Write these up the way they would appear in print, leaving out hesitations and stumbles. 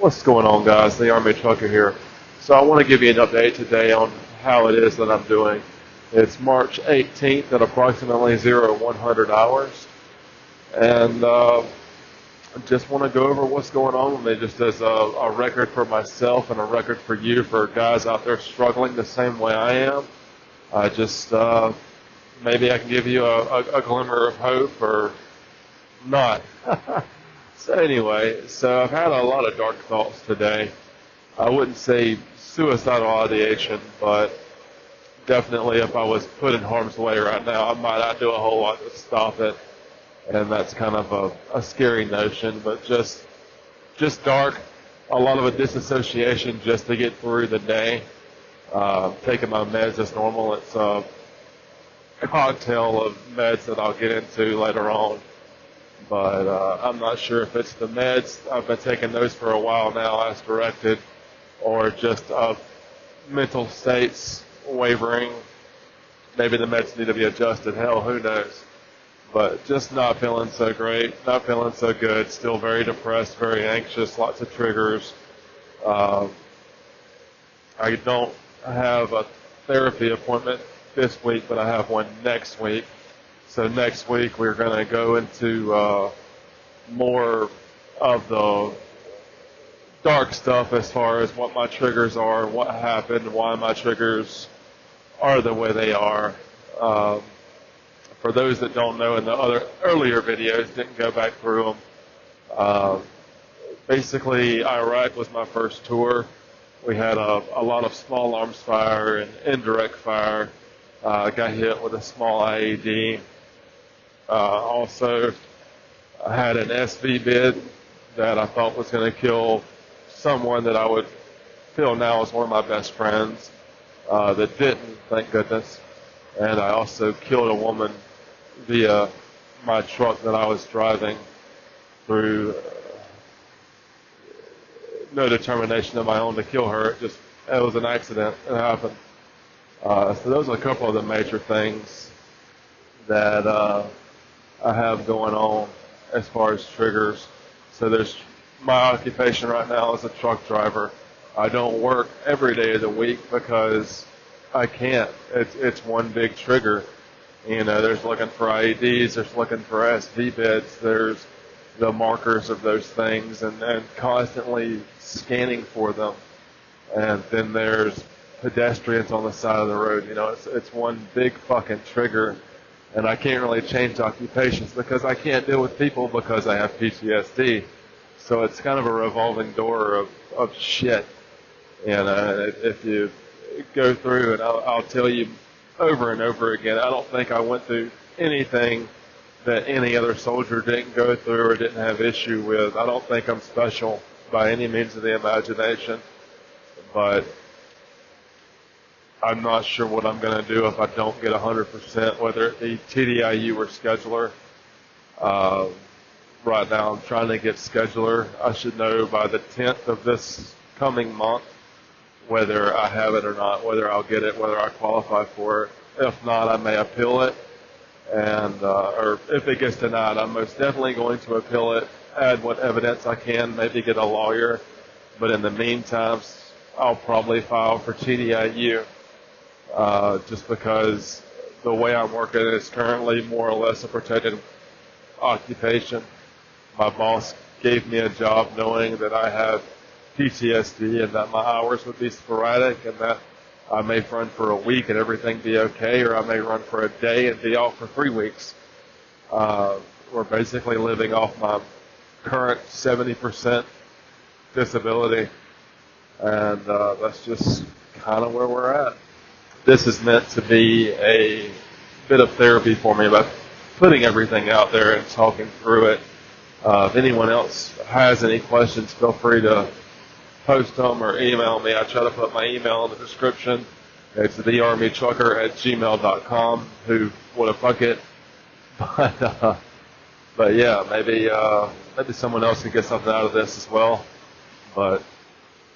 What's going on, guys? The Army Trucker here. So I want to give you an update today on how it is that I'm doing. It's March 18th at approximately 0100 hours, and I just want to go over what's going on with me, just as a record for myself and a record for you, for guys out there struggling the same way I am. I just maybe I can give you a glimmer of hope, or not. So anyway, so I've had a lot of dark thoughts today. I wouldn't say suicidal ideation, but definitely if I was put in harm's way right now, I might not do a whole lot to stop it. And that's kind of a scary notion, but just dark, a lot of a disassociation just to get through the day. Taking my meds as normal. It's a cocktail of meds that I'll get into later on. But I'm not sure if it's the meds. I've been taking those for a while now as directed, or just mental states wavering. Maybe the meds need to be adjusted. Hell, who knows? But just not feeling so great, not feeling so good, still very depressed, very anxious, lots of triggers. I don't have a therapy appointment this week, but I have one next week. So next week we're going to go into more of the dark stuff as far as what my triggers are, what happened, why my triggers are the way they are. For those that don't know, in the other earlier videos, didn't go back through them. Basically, Iraq was my first tour. We had a lot of small arms fire and indirect fire. Got hit with a small IED. Also, I had an SV bid that I thought was going to kill someone that I would feel now is one of my best friends, that didn't, thank goodness. And I also killed a woman via my truck that I was driving through no determination of my own to kill her. It was an accident. It happened. So those are a couple of the major things that I have going on as far as triggers. So there's my occupation right now is a truck driver. I don't work every day of the week because I can't. It's one big trigger. You know, there's looking for IEDs, there's looking for SV beds, there's the markers of those things, and constantly scanning for them. And then there's pedestrians on the side of the road. You know, it's one big fucking trigger. And I can't really change occupations because I can't deal with people because I have PTSD. So it's kind of a revolving door of shit. And if you go through, and I'll tell you over and over again, I don't think I went through anything that any other soldier didn't go through or didn't have issue with. I don't think I'm special by any means of the imagination. But I'm not sure what I'm going to do if I don't get 100%, whether it be TDIU or scheduler. Right now I'm trying to get scheduler. I should know by the 10th of this coming month whether I have it or not, whether I'll get it, whether I qualify for it. If not, I may appeal it. And or if it gets denied, I'm most definitely going to appeal it, add what evidence I can, maybe get a lawyer. But in the meantime, I'll probably file for TDIU. Just because the way I'm working is currently more or less a protected occupation. My boss gave me a job knowing that I have PTSD and that my hours would be sporadic and that I may run for a week and everything be okay, or I may run for a day and be off for 3 weeks. We're basically living off my current 70% disability, and that's just kind of where we're at. This is meant to be a bit of therapy for me about putting everything out there and talking through it. If anyone else has any questions, feel free to post them or email me. I try to put my email in the description. It's thearmytrucker@gmail.com. Who would have fuck it? But yeah, maybe someone else can get something out of this as well. But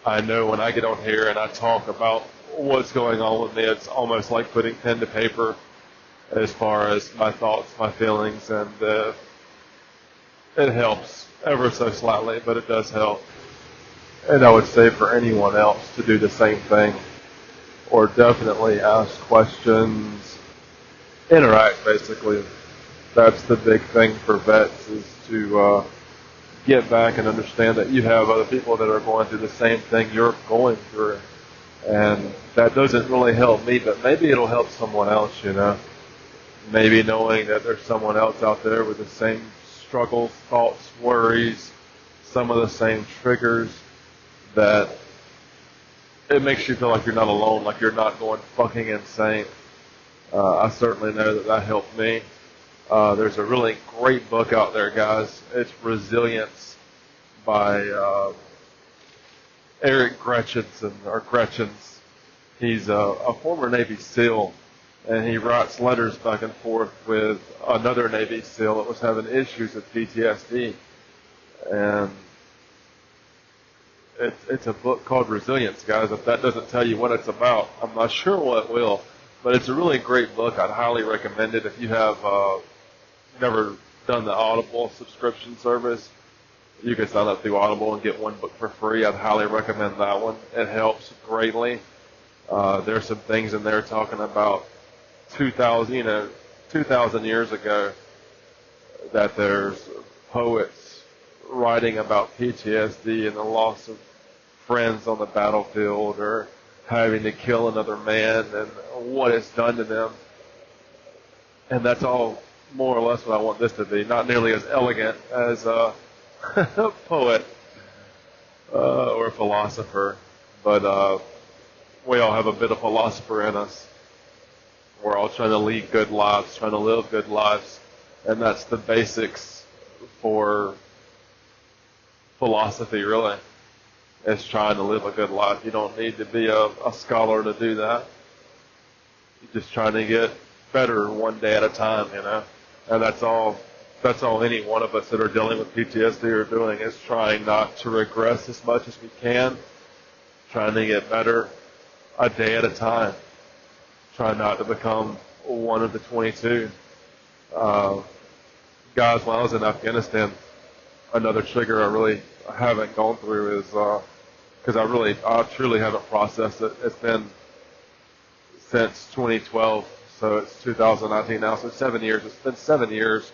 I know when I get on here and I talk about what's going on with me, it's almost like putting pen to paper as far as my thoughts, my feelings, and it helps ever so slightly, but it does help. And I would say for anyone else to do the same thing, or definitely ask questions, interact basically. That's the big thing for vets, is to get back and understand that you have other people that are going through the same thing you're going through. And that doesn't really help me, but maybe it'll help someone else, you know. Maybe knowing that there's someone else out there with the same struggles, thoughts, worries, some of the same triggers, that it makes you feel like you're not alone, like you're not going fucking insane. I certainly know that that helped me. There's a really great book out there, guys. It's Resilience by Eric Gretchens. He's a former Navy SEAL, and he writes letters back and forth with another Navy SEAL that was having issues with PTSD. And it's a book called Resilience, guys. If that doesn't tell you what it's about, I'm not sure what will. But it's a really great book. I'd highly recommend it if you have never done the Audible subscription service. You can sign up through Audible and get one book for free. I'd highly recommend that one. It helps greatly. There's some things in there talking about 2,000 years ago, that there's poets writing about PTSD and the loss of friends on the battlefield, or having to kill another man and what it's done to them. And that's all more or less what I want this to be. Not nearly as elegant as a poet or a philosopher, but we all have a bit of philosopher in us. We're all trying to lead good lives, trying to live good lives, and that's the basics for philosophy, really. It's trying to live a good life. You don't need to be a scholar to do that. You're just trying to get better one day at a time, you know. And that's all any one of us that are dealing with PTSD are doing, is trying not to regress as much as we can, trying to get better a day at a time, trying not to become one of the 22. Guys, when I was in Afghanistan, another trigger I really haven't gone through is, because I truly haven't processed it. It's been since 2012, so it's 2019 now, so 7 years. It's been 7 years,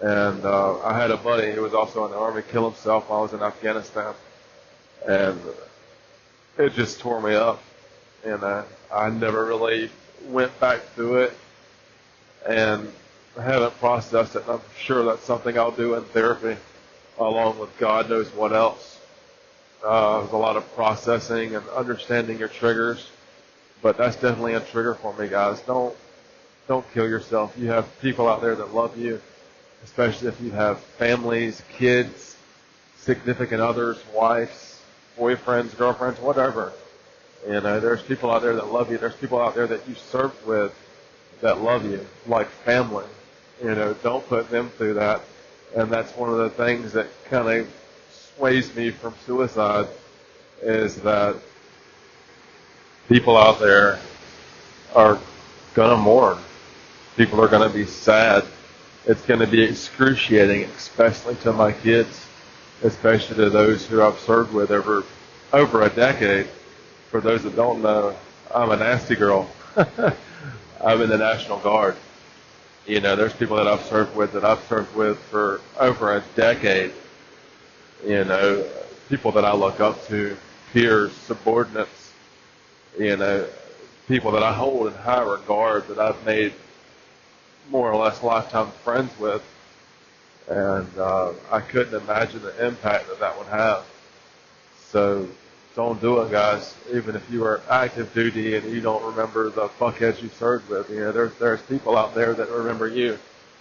and I had a buddy who was also in the Army kill himself while I was in Afghanistan, and it just tore me up, and I never really went back through it, and I haven't processed it, and I'm sure that's something I'll do in therapy, along with God knows what else. There's a lot of processing and understanding your triggers, but that's definitely a trigger for me, guys. Don't kill yourself. You have people out there that love you, especially if you have families, kids, significant others, wives, boyfriends, girlfriends, whatever. You know, there's people out there that love you. There's people out there that you served with that love you, like family. You know, don't put them through that. And that's one of the things that kind of sways me from suicide, is that people out there are going to mourn. People are going to be sad. It's going to be excruciating, especially to my kids, especially to those who I've served with over a decade. For those that don't know, I'm a nasty girl. I'm in the National Guard. You know, there's people that I've served with for over a decade. You know, people that I look up to, peers, subordinates, you know, people that I hold in high regard, that I've made more or less lifetime friends with. And I couldn't imagine the impact that would have. So don't do it, guys. Even if you are active duty and you don't remember the fuckheads you served with, you know, there's people out there that remember you,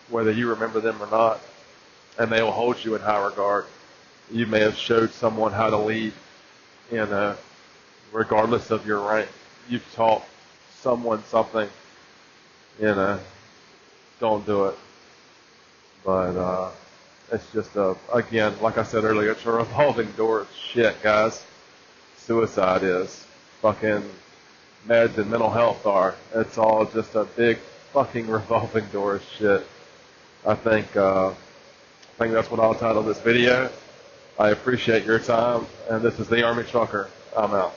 whether you remember them or not, and they will hold you in high regard. You may have showed someone how to lead, you know, regardless of your rank. You've taught someone something, you know. Don't do it. But it's just again, like I said earlier, it's a revolving door of shit, guys. Suicide is. Fucking meds and mental health are. It's all just a big fucking revolving door of shit. I think that's what I'll title this video. I appreciate your time, and this is the Army Trucker. I'm out.